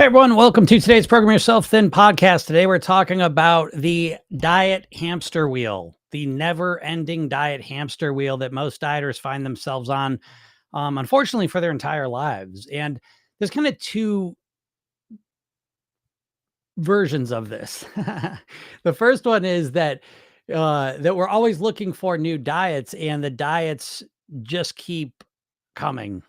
Hey everyone, welcome to today's Program Yourself Thin podcast. Today we're talking about the diet hamster wheel, the never-ending diet hamster wheel that most dieters find themselves on, unfortunately, for their entire lives. And there's kind of two versions of this. The first one is that we're always looking for new diets, and the diets just keep coming.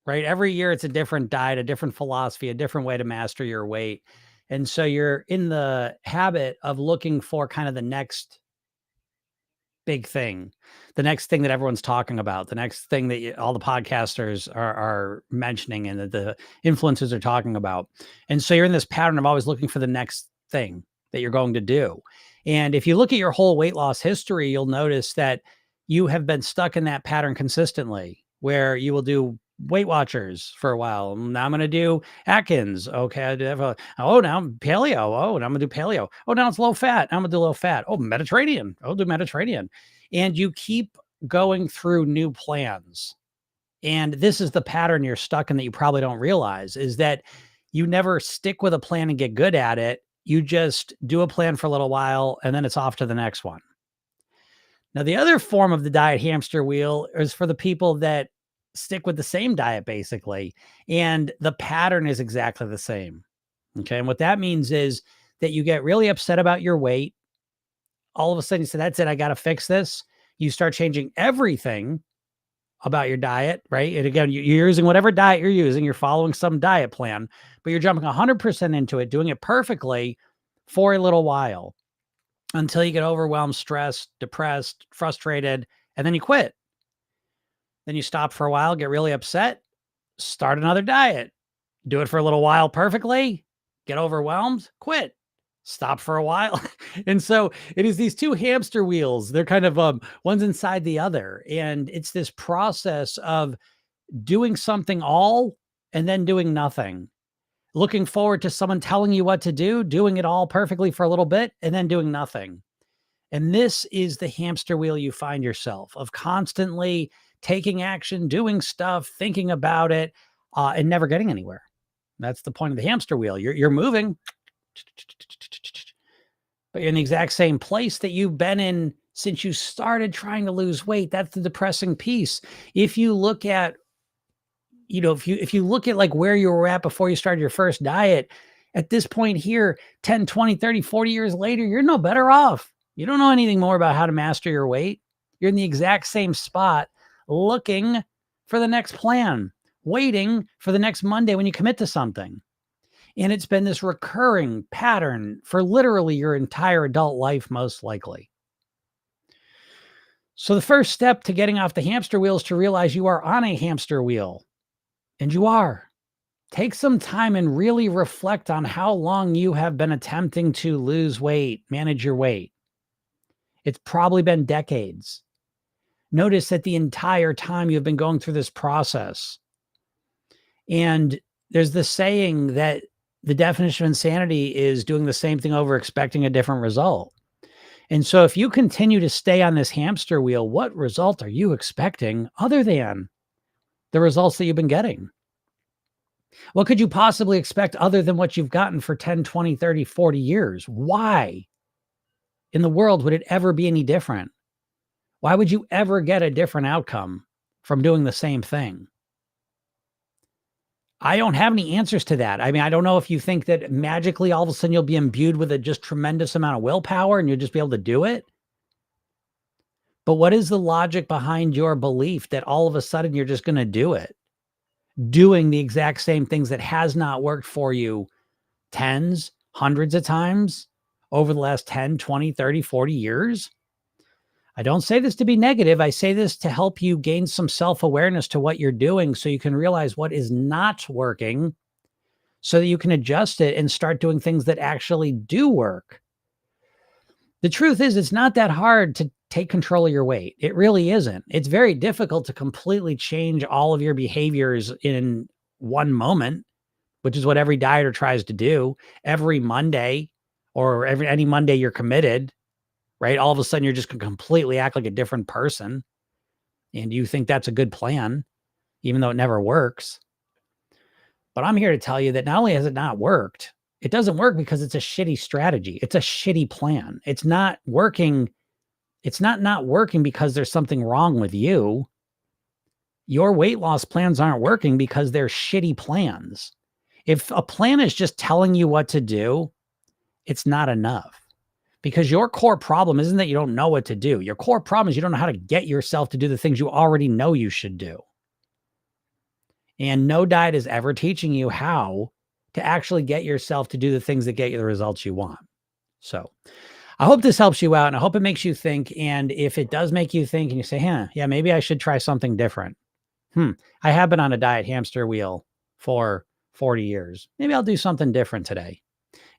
Right? Every year it's a different diet, a different philosophy, a different way to master your weight. And so you're in the habit of looking for kind of the next big thing, the next thing that everyone's talking about, the next thing that all the podcasters are mentioning and that the influencers are talking about. And so you're in this pattern of always looking for the next thing that you're going to do. And if you look at your whole weight loss history, you'll notice that you have been stuck in that pattern consistently where you will do Weight Watchers for a while. Now I'm going to do Atkins. Okay. I have now I'm paleo. Oh, now I'm going to do paleo. Oh, now it's low fat. Now I'm going to do low fat. Oh, Mediterranean. I'll do Mediterranean. And you keep going through new plans. And this is the pattern you're stuck in that you probably don't realize is that you never stick with a plan and get good at it. You just do a plan for a little while and then it's off to the next one. Now, the other form of the diet hamster wheel is for the people that stick with the same diet, basically, and the pattern is exactly the same. Okay. And what that means is that you get really upset about your weight. All of a sudden, you say, that's it. I got to fix this. You start changing everything about your diet, right? And again, you're using whatever diet you're using, you're following some diet plan, but you're jumping 100% into it, doing it perfectly for a little while until you get overwhelmed, stressed, depressed, frustrated, and then you quit. Then you stop for a while, get really upset, start another diet, do it for a little while perfectly, get overwhelmed, quit, stop for a while. And so it is these two hamster wheels. They're kind of one's inside the other. And it's this process of doing something all and then doing nothing. Looking forward to someone telling you what to do, doing it all perfectly for a little bit, and then doing nothing. And this is the hamster wheel you find yourself of constantly taking action, doing stuff, thinking about it, and never getting anywhere. That's the point of the hamster wheel. You're moving, but you're in the exact same place that you've been in since you started trying to lose weight. That's the depressing piece. If you look at, if you look at like where you were at before you started your first diet, at this point here, 10, 20, 30, 40 years later, you're no better off. You don't know anything more about how to master your weight. You're in the exact same spot looking for the next plan, waiting for the next Monday when you commit to something. And it's been this recurring pattern for literally your entire adult life, most likely. So the first step to getting off the hamster wheel is to realize you are on a hamster wheel. And you are. Take some time and really reflect on how long you have been attempting to lose weight, manage your weight. It's probably been decades. Notice that the entire time you've been going through this process. And there's this saying that the definition of insanity is doing the same thing over, expecting a different result. And so if you continue to stay on this hamster wheel, what result are you expecting other than the results that you've been getting? What could you possibly expect other than what you've gotten for 10, 20, 30, 40 years? Why in the world would it ever be any different? Why would you ever get a different outcome from doing the same thing? I don't have any answers to that. I mean, I don't know if you think that magically all of a sudden you'll be imbued with a just tremendous amount of willpower and you'll just be able to do it. But what is the logic behind your belief that all of a sudden you're just going to do it? Doing the exact same things that has not worked for you tens, hundreds of times over the last 10, 20, 30, 40 years. I don't say this to be negative. I say this to help you gain some self-awareness to what you're doing so you can realize what is not working so that you can adjust it and start doing things that actually do work. The truth is, it's not that hard to take control of your weight. It really isn't. It's very difficult to completely change all of your behaviors in one moment, which is what every dieter tries to do every Monday or any Monday you're committed, right? All of a sudden you're just going to completely act like a different person. And you think that's a good plan, even though it never works. But I'm here to tell you that not only has it not worked, it doesn't work because it's a shitty strategy. It's a shitty plan. It's not working. It's not working because there's something wrong with you. Your weight loss plans aren't working because they're shitty plans. If a plan is just telling you what to do, it's not enough. Because your core problem isn't that you don't know what to do. Your core problem is you don't know how to get yourself to do the things you already know you should do. And no diet is ever teaching you how to actually get yourself to do the things that get you the results you want. So I hope this helps you out, and I hope it makes you think. And if it does make you think and you say, yeah, maybe I should try something different. I have been on a diet hamster wheel for 40 years. Maybe I'll do something different today.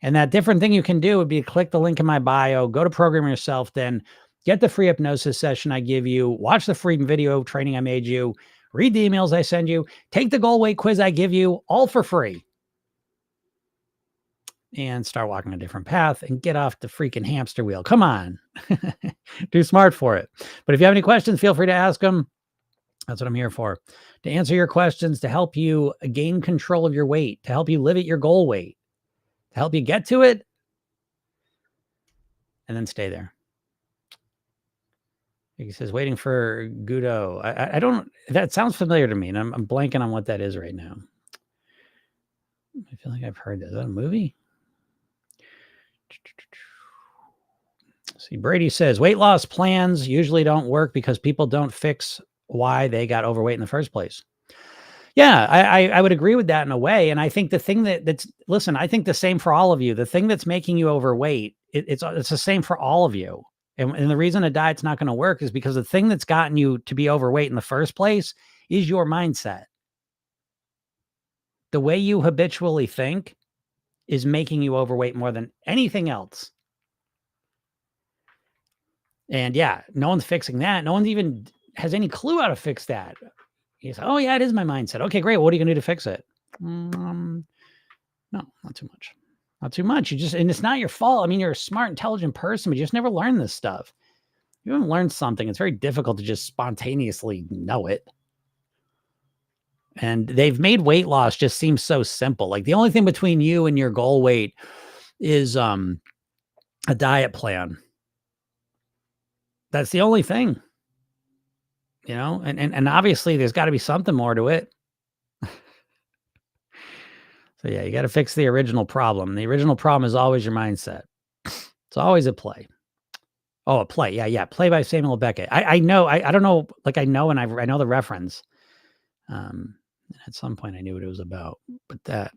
And that different thing you can do would be to click the link in my bio, go to Program Yourself, then get the free hypnosis session I give you, watch the free video training I made you, read the emails I send you, take the goal weight quiz I give you, all for free. And start walking a different path and get off the freaking hamster wheel. Come on. Too smart for it. But if you have any questions, feel free to ask them. That's what I'm here for. To answer your questions, to help you gain control of your weight, to help you live at your goal weight, to help you get to it, and then stay there. He says, waiting for Gudo. I don't, that sounds familiar to me, and I'm blanking on what that is right now. I feel like I've heard that. Is that a movie? See, Brady says, weight loss plans usually don't work because people don't fix why they got overweight in the first place. Yeah, I would agree with that in a way. And I think the thing listen, I think the same for all of you. The thing that's making you overweight, it's the same for all of you. And the reason a diet's not going to work is because the thing that's gotten you to be overweight in the first place is your mindset. The way you habitually think is making you overweight more than anything else. And yeah, no one's fixing that. No one even has any clue how to fix that. He's, oh yeah, it is my mindset. Okay, great. What are you going to do to fix it? No, not too much. Not too much. And it's not your fault. I mean, you're a smart, intelligent person, but you just never learned this stuff. You haven't learned something. It's very difficult to just spontaneously know it. And they've made weight loss just seem so simple. Like the only thing between you and your goal weight is a diet plan. That's the only thing, you know, and obviously there's got to be something more to it. So yeah, you got to fix the original problem. The original problem is always your mindset. It's always a play. Oh, a play. Yeah. Play by Samuel Beckett. I know. I don't know. Like I know, and I know the reference. At some point I knew what it was about, but that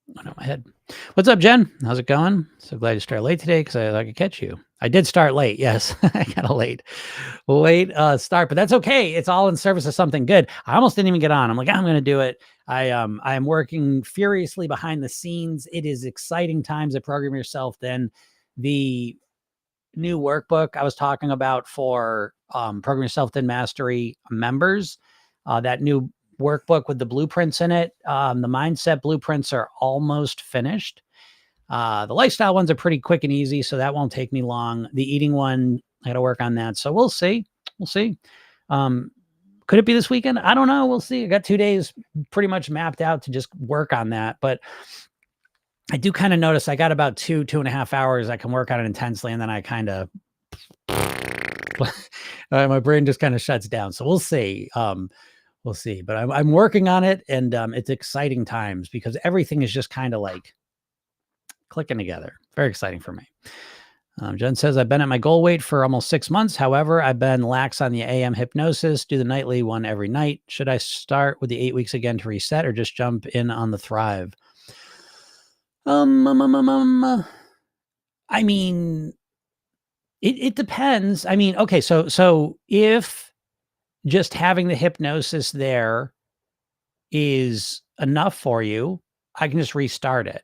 went out my head. What's up, Jen? How's it going? So glad you started late today because I could catch you. I did start late. Yes, I got a late start, but that's okay. It's all in service of something good. I almost didn't even get on. I'm like, I'm going to do it. I am working furiously behind the scenes. It is exciting times at Program Yourself. Then the new workbook I was talking about for Program Yourself Then Mastery members, that new workbook with the blueprints in it. The mindset blueprints are almost finished. The lifestyle ones are pretty quick and easy, so that won't take me long. The eating one, I got to work on that. So we'll see. We'll see. Could it be this weekend? I don't know. We'll see. I got 2 days pretty much mapped out to just work on that. But I do kind of notice I got about 2.5 hours I can work on it intensely, and then I kind of my brain just kind of shuts down. So we'll see. We'll see. But I'm working on it, and it's exciting times because everything is just kind of like clicking together. Very exciting for me. Jen says, I've been at my goal weight for almost 6 months. However, I've been lax on the AM hypnosis, do the nightly one every night. Should I start with the 8 weeks again to reset or just jump in on the Thrive? I mean, it depends. I mean, okay. So if just having the hypnosis there is enough for you, I can just restart it.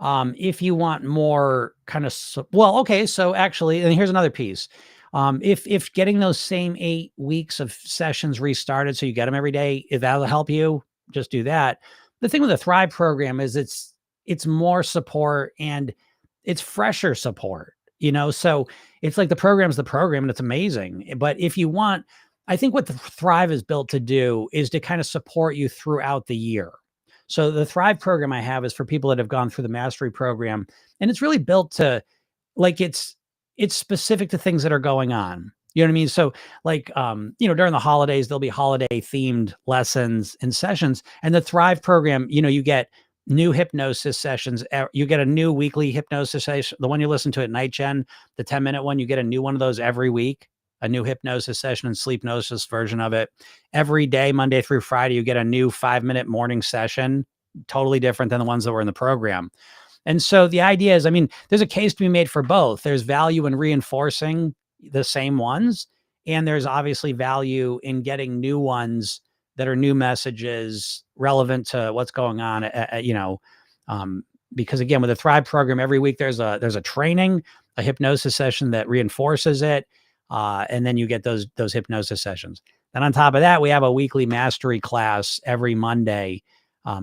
If you want more kind of, okay. So actually, and here's another piece. If getting those same 8 weeks of sessions restarted, so you get them every day, if that'll help you, just do that. The thing with the Thrive program is it's more support and it's fresher support, you know? So it's like the program's the program and it's amazing. But if you want, I think what the Thrive is built to do is to kind of support you throughout the year. So the Thrive program I have is for people that have gone through the mastery program, and it's really built to like it's specific to things that are going on. You know what I mean? So like during the holidays, there'll be holiday themed lessons and sessions. And the Thrive program, you get new hypnosis sessions. You get a new weekly hypnosis session. The one you listen to at night, Jen, the 10-minute one, you get a new one of those every week, a new hypnosis session and sleep gnosis version of it. Every day, Monday through Friday, you get a new 5-minute morning session, totally different than the ones that were in the program. And so the idea is, I mean, there's a case to be made for both. There's value in reinforcing the same ones, and there's obviously value in getting new ones that are new messages relevant to what's going on. Because again, with the Thrive program, every week there's a training, a hypnosis session that reinforces it, and then you get those hypnosis sessions. Then on top of that, we have a weekly mastery class every Monday,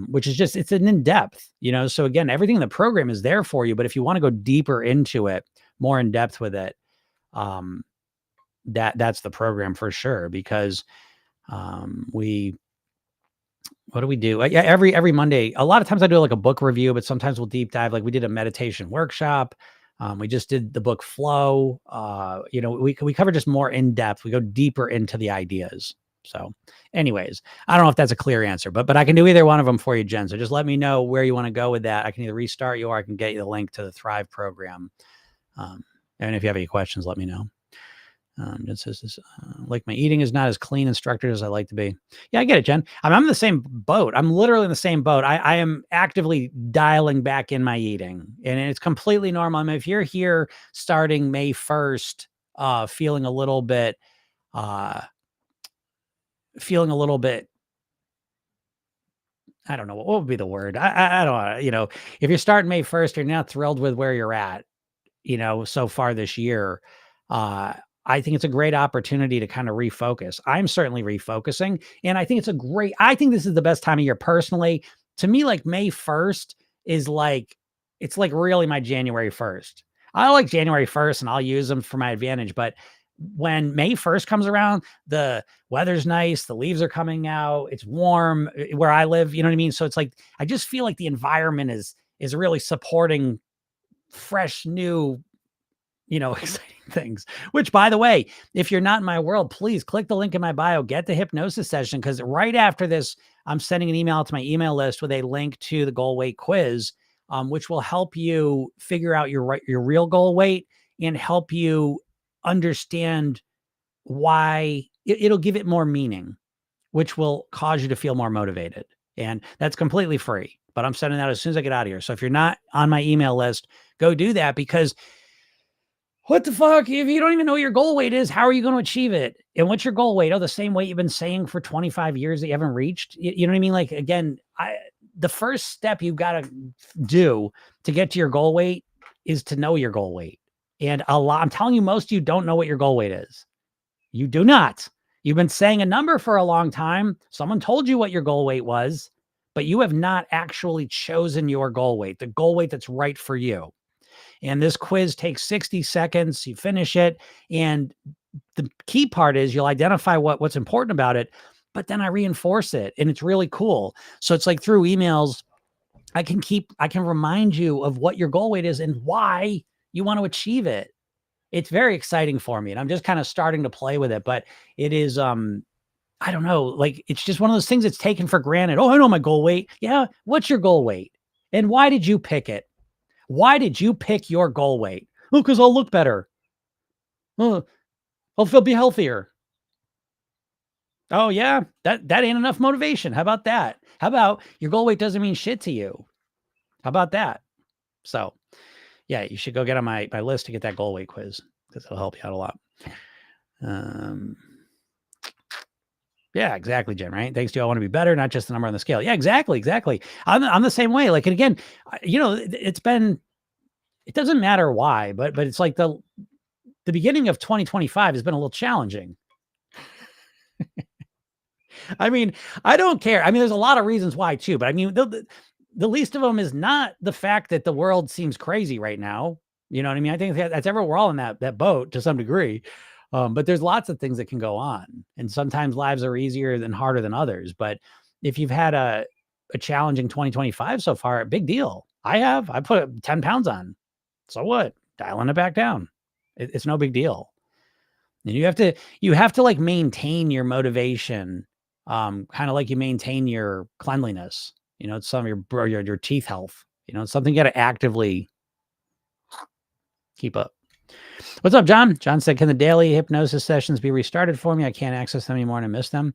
which is it's an in-depth, so again, everything in the program is there for you. But if you want to go deeper into it, more in depth with it, that's the program for sure. Because what do we do? Yeah, every Monday, a lot of times I do like a book review, but sometimes we'll deep dive. Like we did a meditation workshop. We just did the book Flow. We cover just more in depth. We go deeper into the ideas. So anyways, I don't know if that's a clear answer, but I can do either one of them for you, Jen. So just let me know where you want to go with that. I can either restart you or I can get you the link to the Thrive program. And if you have any questions, let me know. It says this, like my eating is not as clean and structured as I like to be. Yeah, I get it, Jen. I'm in the same boat. I'm literally in the same boat. I am actively dialing back in my eating, and it's completely normal. I mean, if you're here starting May 1st, feeling a little bit, I don't know, what would be the word? I don't know, if you're starting May 1st, you're not thrilled with where you're at, so far this year. I think it's a great opportunity to kind of refocus. I'm certainly refocusing, and I think I think this is the best time of year personally. To me, like May 1st is it's like really my January 1st. I like January 1st and I'll use them for my advantage. But when May 1st comes around, the weather's nice, the leaves are coming out, it's warm where I live, you know what I mean? So it's like, I just feel like the environment is really supporting fresh, new, exciting things. Which, by the way, if you're not in my world, please click the link in my bio, get the hypnosis session, because right after this, I'm sending an email to my email list with a link to the goal weight quiz, which will help you figure out your real goal weight and help you understand why it'll give it more meaning, which will cause you to feel more motivated. And that's completely free, but I'm sending that as soon as I get out of here. So if you're not on my email list, go do that, because what the fuck? If you don't even know what your goal weight is, how are you going to achieve it? And what's your goal weight? Oh, the same weight you've been saying for 25 years that you haven't reached. You know what I mean? Like, again, the first step you've got to do to get to your goal weight is to know your goal weight. And I'm telling you, most of you don't know what your goal weight is. You do not. You've been saying a number for a long time. Someone told you what your goal weight was, but you have not actually chosen your goal weight, the goal weight that's right for you. And this quiz takes 60 seconds. You finish it. And the key part is you'll identify what's important about it, but then I reinforce it. And it's really cool. So it's like through emails, I can remind you of what your goal weight is and why you want to achieve it. It's very exciting for me. And I'm just kind of starting to play with it, but it is, I don't know, like, it's just one of those things that's taken for granted. Oh, I know my goal weight. Yeah. What's your goal weight? And why did you pick it? Why did you pick your goal weight? Oh, because I'll look better. Oh, I'll be healthier. Oh, yeah, that ain't enough motivation. How about that? How about your goal weight doesn't mean shit to you? How about that? So, yeah, you should go get on my list to get that goal weight quiz, because it'll help you out a lot. Yeah, exactly, Jen, right? Thanks to you, I want to be better, not just the number on the scale. Yeah, exactly. I'm the same way. Like, and again, it doesn't matter why, but it's like the beginning of 2025 has been a little challenging. I mean, I don't care. I mean, there's a lot of reasons why too, but I mean, the least of them is not the fact that the world seems crazy right now. You know what I mean? I think that's we're all in that boat to some degree. But there's lots of things that can go on. And sometimes lives are easier and harder than others. But if you've had a challenging 2025 so far, a big deal. I put 10 pounds on. So what? Dialing it back down. It's no big deal. And you have to like maintain your motivation, kind of like you maintain your cleanliness. It's some of your teeth health. It's something you got to actively keep up. What's up, John? John said, "Can the daily hypnosis sessions be restarted for me? I can't access them anymore and I miss them."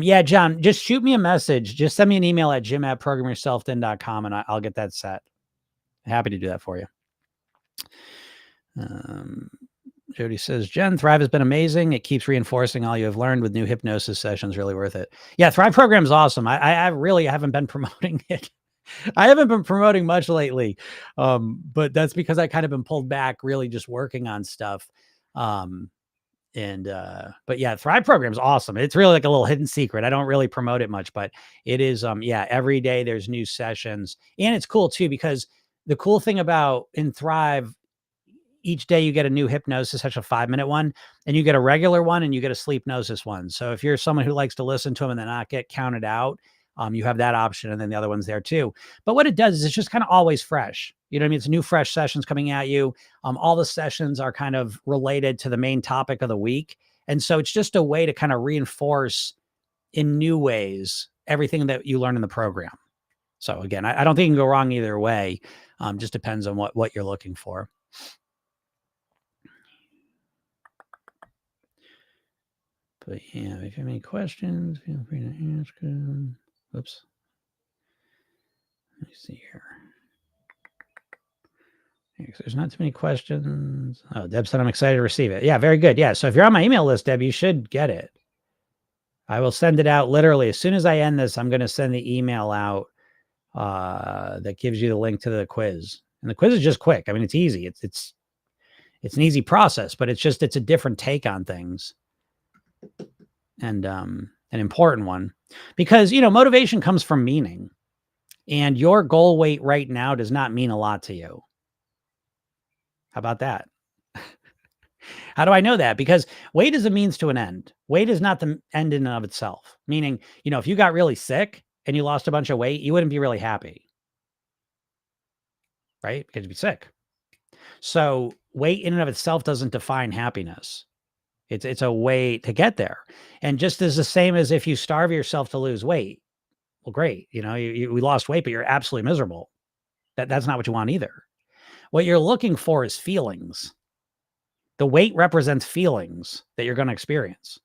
Yeah, John, just shoot me a message. Just send me an email at jim@programyourselfthin.com and I'll get that set. Happy to do that for you. Jody says, "Jen, Thrive has been amazing. It keeps reinforcing all you have learned with new hypnosis sessions. Really worth it." Yeah, Thrive program is awesome. I really haven't been promoting it. I haven't been promoting much lately, but that's because I kind of been pulled back, really just working on stuff. But yeah, Thrive program is awesome. It's really like a little hidden secret. I don't really promote it much, but it is, yeah, every day there's new sessions. And it's cool too, because the cool thing about in Thrive, each day you get a new hypnosis, such a 5-minute one, and you get a regular one and you get a sleepnosis one. So if you're someone who likes to listen to them and then not get counted out, you have that option. And then the other one's there too. But what it does is it's just kind of always fresh. You know what I mean? It's new, fresh sessions coming at you. All the sessions are kind of related to the main topic of the week. And so it's just a way to kind of reinforce in new ways everything that you learn in the program. So again, I don't think you can go wrong either way. Just depends on what you're looking for. But yeah, if you have any questions, feel free to ask them. Oops. Let me see here. There's not too many questions. Oh, Deb said, "I'm excited to receive it." Yeah, very good. Yeah. So if you're on my email list, Deb, you should get it. I will send it out literally as soon as I end this. I'm going to send the email out that gives you the link to the quiz. And the quiz is just quick. I mean, it's easy. It's an easy process, but it's a different take on things. And an important one, because motivation comes from meaning, and your goal weight right now does not mean a lot to you. How about that? How do I know that? Because weight is a means to an end. Weight is not the end in and of itself. Meaning, if you got really sick and you lost a bunch of weight, you wouldn't be really happy, right? Because you'd be sick. So weight in and of itself doesn't define happiness. It's a way to get there. And just as the same as if you starve yourself to lose weight, well, great. We lost weight, but you're absolutely miserable. That's not what you want either. What you're looking for is feelings. The weight represents feelings that you're going to experience.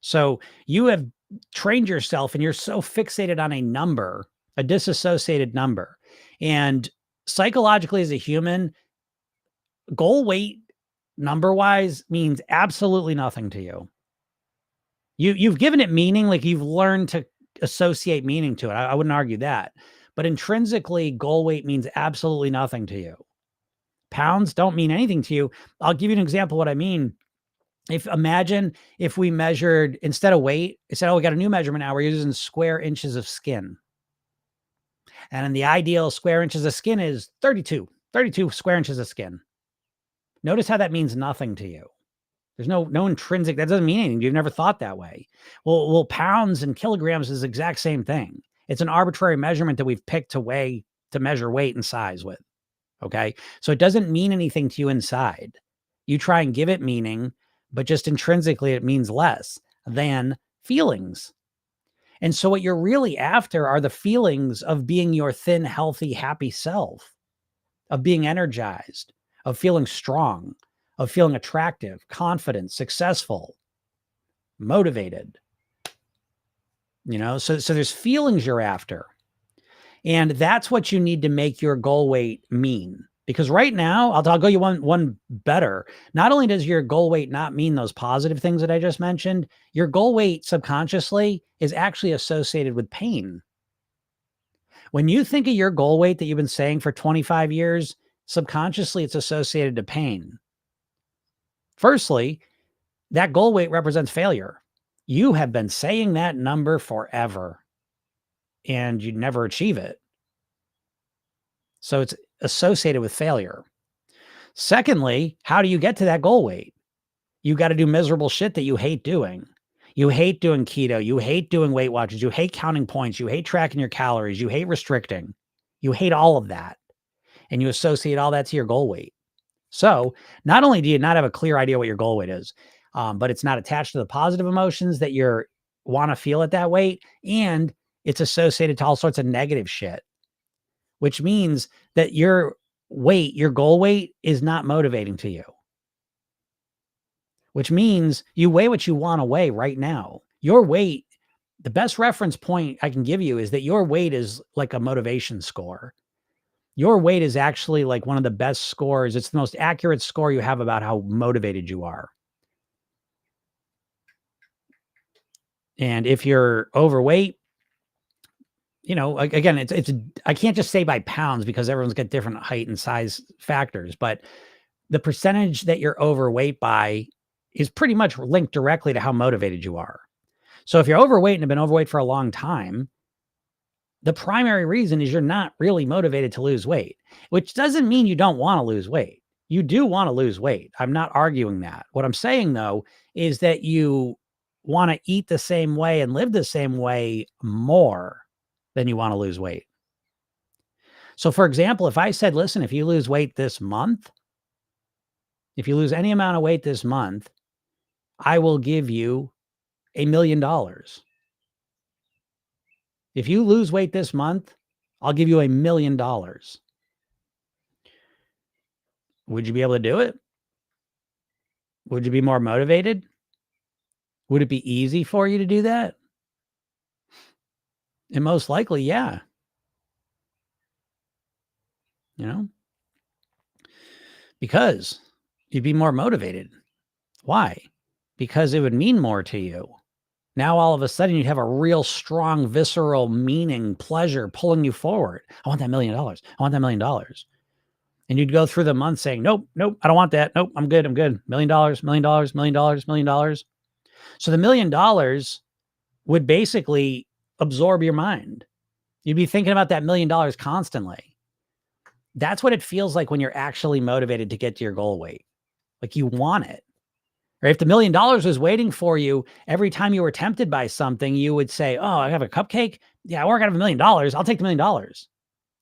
So you have trained yourself and you're so fixated on a number, a disassociated number. And psychologically as a human, goal weight number-wise means absolutely nothing to you. You've given it meaning, like you've learned to associate meaning to it. I wouldn't argue that. But intrinsically, goal weight means absolutely nothing to you. Pounds don't mean anything to you. I'll give you an example of what I mean. Imagine if we measured, instead of weight, we said, "Oh, we got a new measurement now. We're using square inches of skin." And then the ideal square inches of skin is 32 square inches of skin. Notice how that means nothing to you. There's no intrinsic, that doesn't mean anything. You've never thought that way. Well, pounds and kilograms is the exact same thing. It's an arbitrary measurement that we've picked to measure weight and size with. Okay. So it doesn't mean anything to you inside. You try and give it meaning, but just intrinsically it means less than feelings. And so what you're really after are the feelings of being your thin, healthy, happy self, of being energized, of feeling strong, of feeling attractive, confident, successful, motivated. So there's feelings you're after. And that's what you need to make your goal weight mean. Because right now, I'll go you one better. Not only does your goal weight not mean those positive things that I just mentioned, your goal weight subconsciously is actually associated with pain. When you think of your goal weight that you've been saying for 25 years, subconsciously it's associated to pain. Firstly, that goal weight represents failure. You have been saying that number forever and you never achieve it. So it's associated with failure. Secondly, how do you get to that goal weight? You got to do miserable shit that you hate doing. You hate doing keto. You hate doing Weight Watchers. You hate counting points. You hate tracking your calories. You hate restricting. You hate all of that. And you associate all that to your goal weight. So not only do you not have a clear idea what your goal weight is, but it's not attached to the positive emotions that you want to feel at that weight. And it's associated to all sorts of negative shit, which means that your weight, your goal weight is not motivating to you, which means you weigh what you want to weigh right now. Your weight, the best reference point I can give you is that your weight is like a motivation score. Your weight is actually like one of the best scores. It's the most accurate score you have about how motivated you are. And if you're overweight, you know, again, it's I can't just say by pounds because everyone's got different height and size factors, but the percentage that you're overweight by is pretty much linked directly to how motivated you are. So if you're overweight and have been overweight for a long time, the primary reason is you're not really motivated to lose weight, which doesn't mean you don't want to lose weight. You do want to lose weight. I'm not arguing that. What I'm saying, though, is that you want to eat the same way and live the same way more than you want to lose weight. So, for example, if I said, listen, if you lose weight this month, if you lose any amount of weight this month, I will give you $1 million. If you lose weight this month, I'll give you $1 million. Would you be able to do it? Would you be more motivated? Would it be easy for you to do that? And most likely, yeah. You know, because you'd be more motivated. Why? Because it would mean more to you. Now, all of a sudden, you'd have a real strong, visceral meaning, pleasure pulling you forward. I want that $1 million. I want that $1 million. And you'd go through the month saying, nope, I don't want that. Nope, I'm good. $1 million, $1 million, $1 million, $1 million. So the $1 million would basically absorb your mind. You'd be thinking about that $1 million constantly. That's what it feels like when you're actually motivated to get to your goal weight. Like you want it. Or if the $1 million was waiting for you, every time you were tempted by something, you would say, oh, I have a cupcake. Yeah, or I got $1 million. I'll take the $1 million.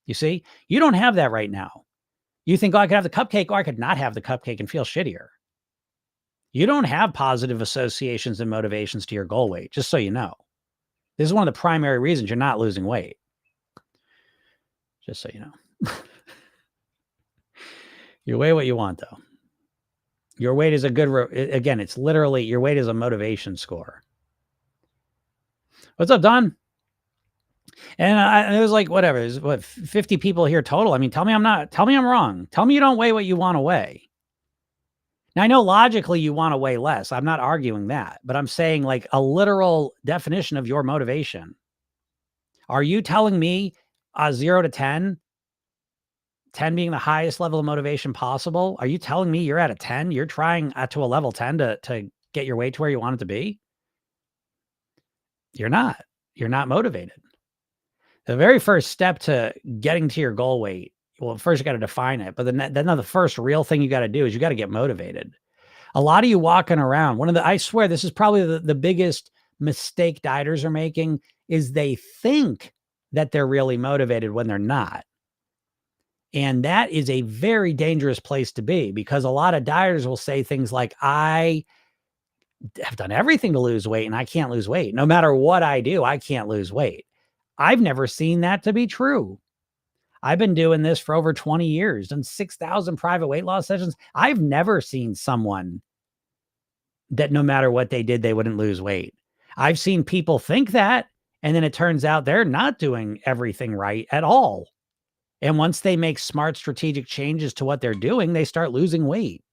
You see, you don't have that right now. You think, oh, I could have the cupcake or I could not have the cupcake and feel shittier. You don't have positive associations and motivations to your goal weight, just so you know. This is one of the primary reasons you're not losing weight. Just so you know. You weigh what you want, though. Your weight is a good, again, it's literally, your weight is a motivation score. What's up, Don? And it was like, whatever, there's what, 50 people here total. I mean, tell me I'm wrong. Tell me you don't weigh what you want to weigh. Now, I know logically you want to weigh less. I'm not arguing that, but I'm saying like a literal definition of your motivation. Are you telling me 0 to 10, 10 being the highest level of motivation possible? Are you telling me you're at a 10? You're trying to a level 10 to get your weight to where you want it to be? You're not. You're not motivated. The very first step to getting to your goal weight, well, first you got to define it, but then the first real thing you got to do is you got to get motivated. A lot of you walking around, I swear this is probably the biggest mistake dieters are making is they think that they're really motivated when they're not. And that is a very dangerous place to be because a lot of dieters will say things like, I have done everything to lose weight and I can't lose weight. No matter what I do, I can't lose weight. I've never seen that to be true. I've been doing this for over 20 years, done 6,000 private weight loss sessions. I've never seen someone that no matter what they did, they wouldn't lose weight. I've seen people think that, and then it turns out they're not doing everything right at all. And once they make smart strategic changes to what they're doing, they start losing weight.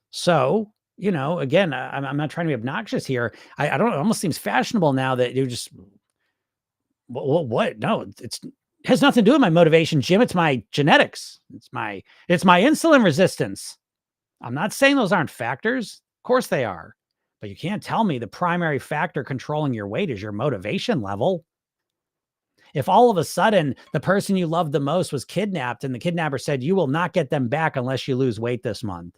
So, you know, again, I'm not trying to be obnoxious here. I don't, it almost seems fashionable now that you just, what? No, it has nothing to do with my motivation, Jim. It's my genetics. It's my insulin resistance. I'm not saying those aren't factors. Of course they are. But you can't tell me the primary factor controlling your weight is your motivation level. If all of a sudden the person you loved the most was kidnapped and the kidnapper said, you will not get them back unless you lose weight this month.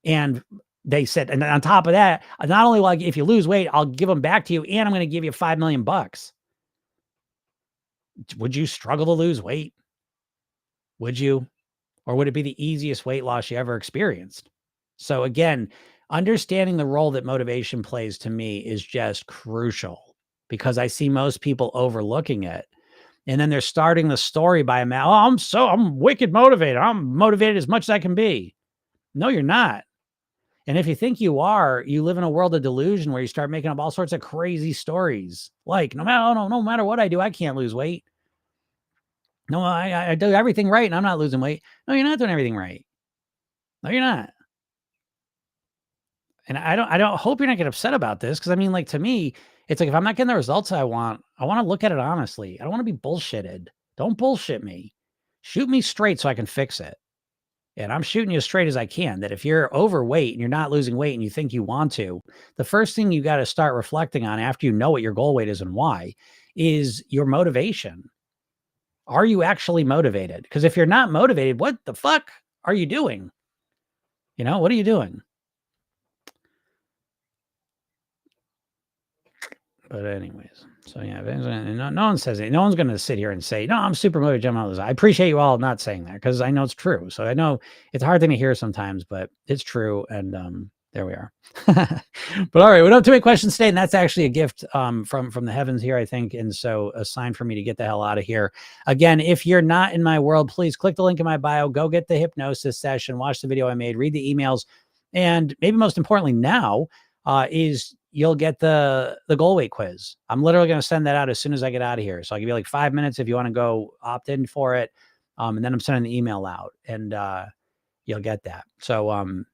And they said, and on top of that, not only will if you lose weight, I'll give them back to you, and I'm going to give you $5 million. Would you struggle to lose weight? Would you? Or would it be the easiest weight loss you ever experienced? So again, understanding the role that motivation plays to me is just crucial, because I see most people overlooking it. And then they're starting the story by, oh, I'm wicked motivated. I'm motivated as much as I can be. No, you're not. And if you think you are, you live in a world of delusion where you start making up all sorts of crazy stories. Like, no matter what I do, I can't lose weight. No, I do everything right and I'm not losing weight. No, you're not doing everything right. No, you're not. And I don't hope you're not getting upset about this, because I mean, like, to me, it's like, if I'm not getting the results I want to look at it honestly. I don't want to be bullshitted. Don't bullshit me. Shoot me straight so I can fix it. And I'm shooting you as straight as I can, that if you're overweight and you're not losing weight and you think you want to, the first thing you got to start reflecting on after you know what your goal weight is and why is your motivation. Are you actually motivated? Because if you're not motivated, what the fuck are you doing? What are you doing? But anyways, so yeah, no one says it. No one's going to sit here and say, no, I'm super motivated. Jump out of this. I appreciate you all not saying that, because I know it's true. So I know it's a hard thing to hear sometimes, but it's true. And there we are. But all right, we don't have too many questions today, and that's actually a gift from the heavens here, I think. And so a sign for me to get the hell out of here. Again, if you're not in my world, please click the link in my bio, go get the hypnosis session, watch the video I made, read the emails, and maybe most importantly now is you'll get the goal weight quiz. I'm literally going to send that out as soon as I get out of here. So I'll give you like 5 minutes if you want to go opt in for it. And then I'm sending the email out, and you'll get that. So, and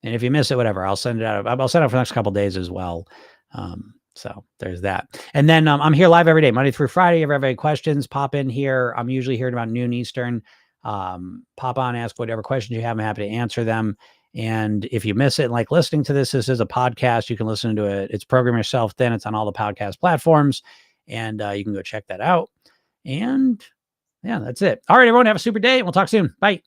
if you miss it, whatever, I'll send it out. I'll send it out for the next couple of days as well. So there's that. And then I'm here live every day, Monday through Friday. If you have any questions, pop in here. I'm usually here at about noon Eastern. Pop on, ask whatever questions you have. I'm happy to answer them. And if you miss it, like listening to this is a podcast, you can listen to it. It's Program Yourself Thin. It's on all the podcast platforms, and you can go check that out. And yeah, that's it. All right, everyone, have a super day, and we'll talk soon. Bye.